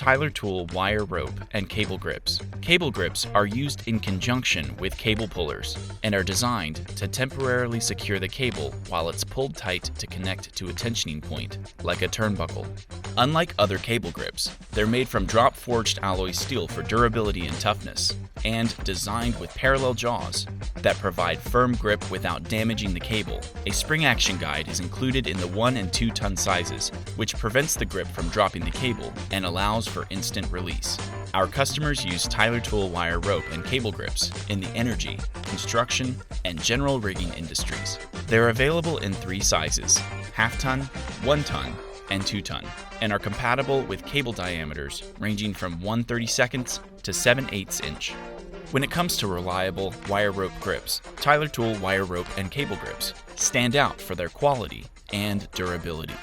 Tyler Tool wire rope and cable grips. Cable grips are used in conjunction with cable pullers and are designed to temporarily secure the cable while it's pulled tight to connect to a tensioning point, like a turnbuckle. Unlike other cable grips, they're made from drop-forged alloy steel for durability and toughness, and designed with parallel jaws that provide firm grip without damaging the cable. A spring action guide is included in the 1 and 2 ton sizes, which prevents the grip from dropping the cable and allows for instant release. Our customers use Tyler Tool wire rope and cable grips in the energy, construction, and general rigging industries. They're available in 3 sizes: half ton, 1 ton, and 2 ton, and are compatible with cable diameters ranging from 1/32 to 7/8 inch. When it comes to reliable wire rope grips, Tyler Tool wire rope and cable grips stand out for their quality and durability.